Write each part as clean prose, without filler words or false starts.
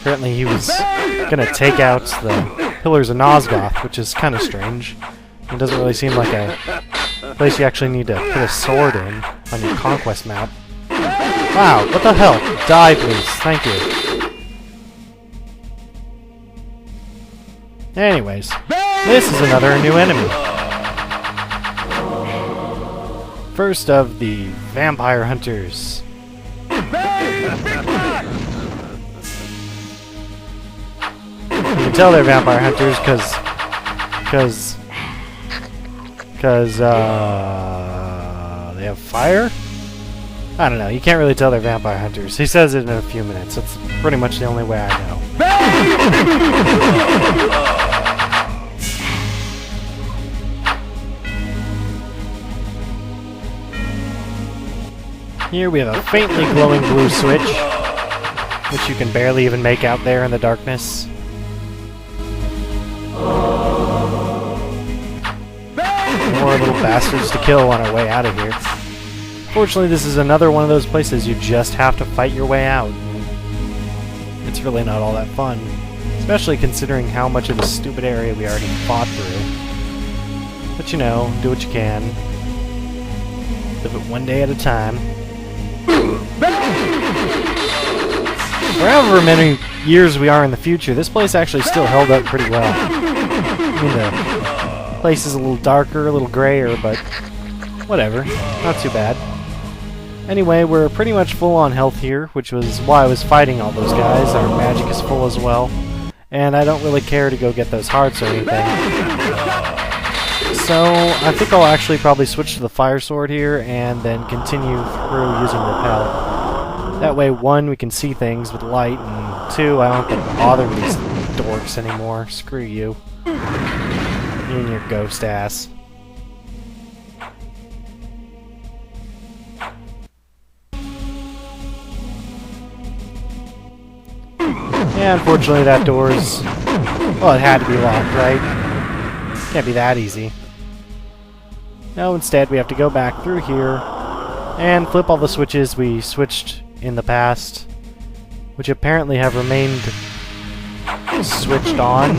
Apparently he was gonna take out the Pillars of Nosgoth, which is kind of strange. It doesn't really seem like a place you actually need to put a sword in on your conquest map. Wow, what the hell? Die, please. Thank you. Anyways, this is another new enemy. First of the vampire hunters. You can tell they're vampire hunters because they have fire? I don't know, you can't really tell they're vampire hunters. He says it in a few minutes. That's pretty much the only way I know. Here we have a faintly glowing blue switch, which you can barely even make out there in the darkness. More little bastards to kill on our way out of here. Fortunately, this is another one of those places you just have to fight your way out. It's really not all that fun, especially considering how much of the stupid area we already fought through. But you know, do what you can. Live it one day at a time. For however many years we are in the future, this place actually still held up pretty well. I mean, the place is a little darker, a little grayer, but whatever. Not too bad. Anyway, we're pretty much full on health here, which was why I was fighting all those guys. Our magic is full as well. And I don't really care to go get those hearts or anything. So, I think I'll actually probably switch to the fire sword here and then continue through using repel. That way, 1, we can see things with light, and 2, I don't have to bother with these dorks anymore. Screw you. You and your ghost ass. Yeah, unfortunately that door's... well, it had to be locked, right? Can't be that easy. No, instead we have to go back through here and flip all the switches we switched in the past, which apparently have remained switched on.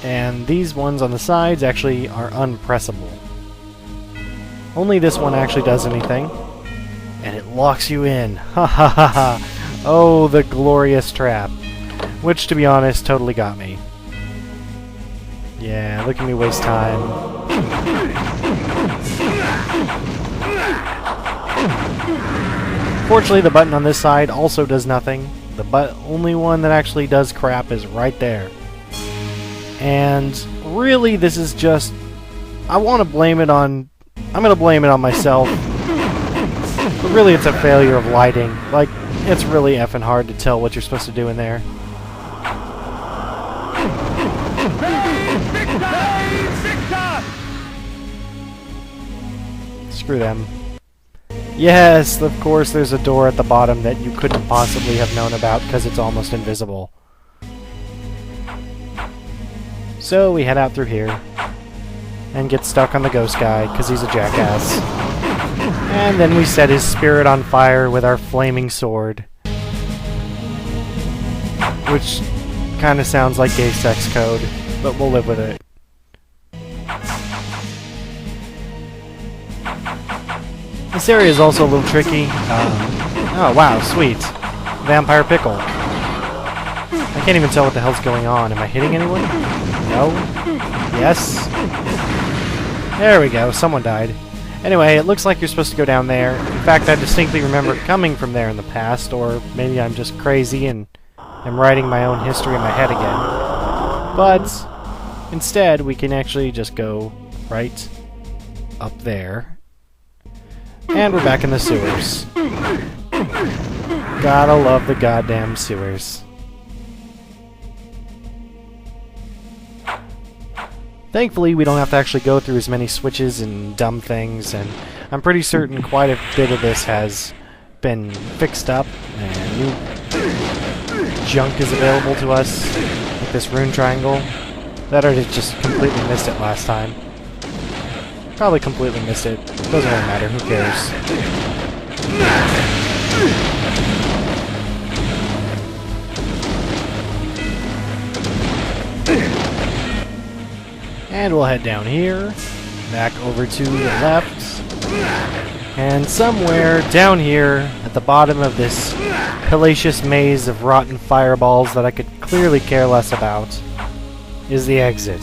And these ones on the sides actually are unpressable. Only this one actually does anything, and it locks you in. Ha ha ha ha! Oh, the glorious trap. Which, to be honest, totally got me. Yeah, look at me waste time. Fortunately, the button on this side also does nothing. The only one that actually does crap is right there. And really, this is just... I want to blame it on... I'm going to blame it on myself. But really, it's a failure of lighting. Like, it's really effing hard to tell what you're supposed to do in there. Screw them. Yes, of course there's a door at the bottom that you couldn't possibly have known about because it's almost invisible. So we head out through here and get stuck on the ghost guy because he's a jackass. And then we set his spirit on fire with our flaming sword. Which kind of sounds like gay sex code, but we'll live with it. This area is also a little tricky. Oh wow, sweet. Vampire pickle. I can't even tell what the hell's going on. Am I hitting anyone? No? Yes? There we go, someone died. Anyway, it looks like you're supposed to go down there. In fact, I distinctly remember coming from there in the past, or maybe I'm just crazy and I'm writing my own history in my head again. But instead, we can actually just go right up there. And we're back in the sewers. Gotta love the goddamn sewers. Thankfully, we don't have to actually go through as many switches and dumb things, and I'm pretty certain quite a bit of this has been fixed up, and new junk is available to us, like this rune triangle. That I just completely missed it last time. Probably completely missed it. Doesn't really matter, who cares? And we'll head down here, back over to the left, and somewhere down here at the bottom of this hellacious maze of rotten fireballs that I could clearly care less about is the exit.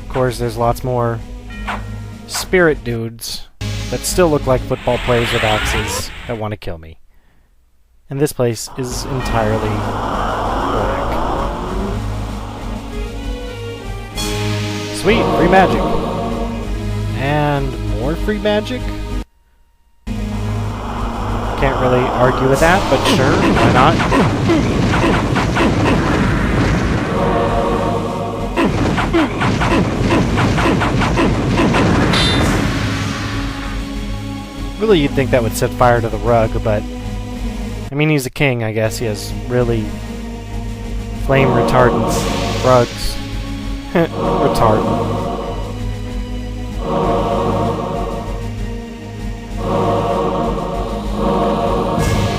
Of course, there's lots more spirit dudes that still look like football players with axes that want to kill me. And this place is entirely black. Sweet, free magic. And more free magic? Can't really argue with that, but sure, why not? Really, you'd think that would set fire to the rug, but I mean, he's a king, I guess. He has really flame retardant rugs. Retardant.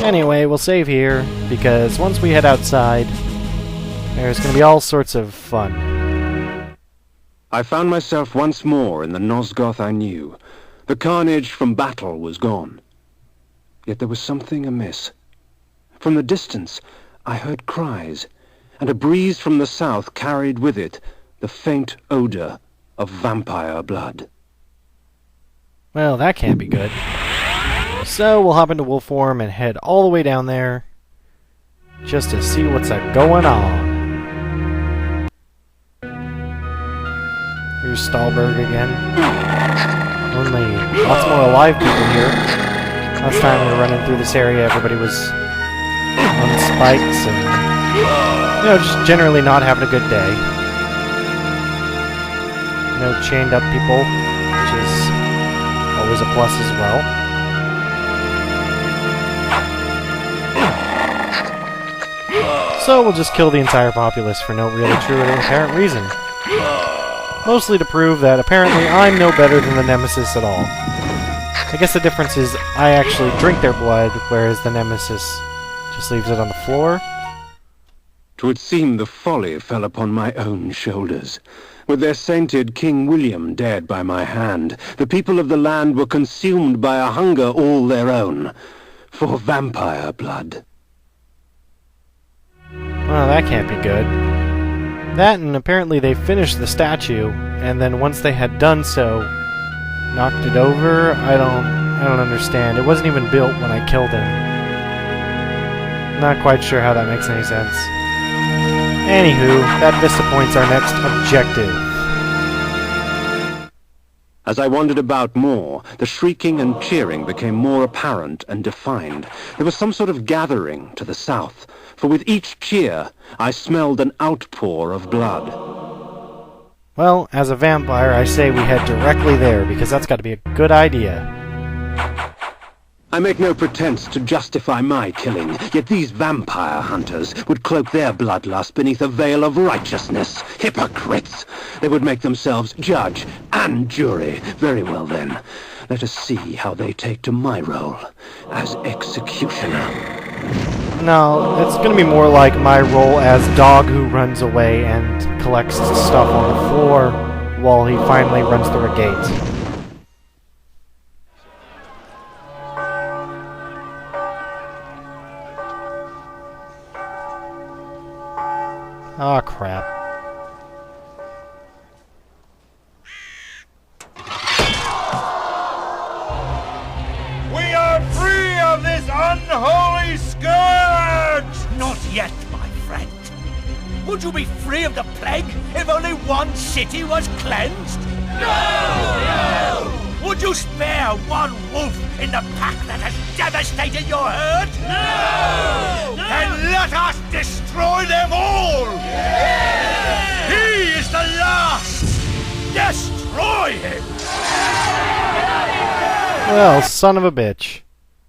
Anyway, we'll save here, because once we head outside, there's going to be all sorts of fun. I found myself once more in the Nosgoth I knew. The carnage from battle was gone. Yet there was something amiss. From the distance, I heard cries, and a breeze from the south carried with it the faint odor of vampire blood. Well, that can't be good. So we'll hop into wolf form and head all the way down there just to see what's going on. Here's Stahlberg again. Only lots more alive people here. Last time we were running through this area, everybody was on spikes and, you know, just generally not having a good day. No chained up people, which is always a plus as well. So we'll just kill the entire populace for no really true or apparent reason. Mostly to prove that apparently I'm no better than the Nemesis at all. I guess the difference is I actually drink their blood, whereas the Nemesis just leaves it on the floor. 'Twould seem the folly fell upon my own shoulders. With their sainted King William dead by my hand, the people of the land were consumed by a hunger all their own, for vampire blood. Well, that can't be good. That, and apparently they finished the statue, and then once they had done so, knocked it over. I don't understand. It wasn't even built when I killed him. Not quite sure how that makes any sense. Anywho, that disappoints our next objective. As I wandered about more, the shrieking and cheering became more apparent and defined. There was some sort of gathering to the south, for with each cheer, I smelled an outpour of blood. Well, as a vampire, I say we head directly there, because that's got to be a good idea. I make no pretense to justify my killing, yet these vampire hunters would cloak their bloodlust beneath a veil of righteousness. Hypocrites! They would make themselves judge and jury. Very well then, let us see how they take to my role as executioner. No, it's going to be more like my role as dog who runs away and collects stuff on the floor while he finally runs through a gate. Aw, crap. We are free of this unholy scourge! Not yet, my friend. Would you be free of the plague if only one city was cleansed? No! Would you spare one wolf in the pack that has devastated your herd? No! Then let us destroy them all! Yeah! He is the last! Destroy him! Well, son of a bitch.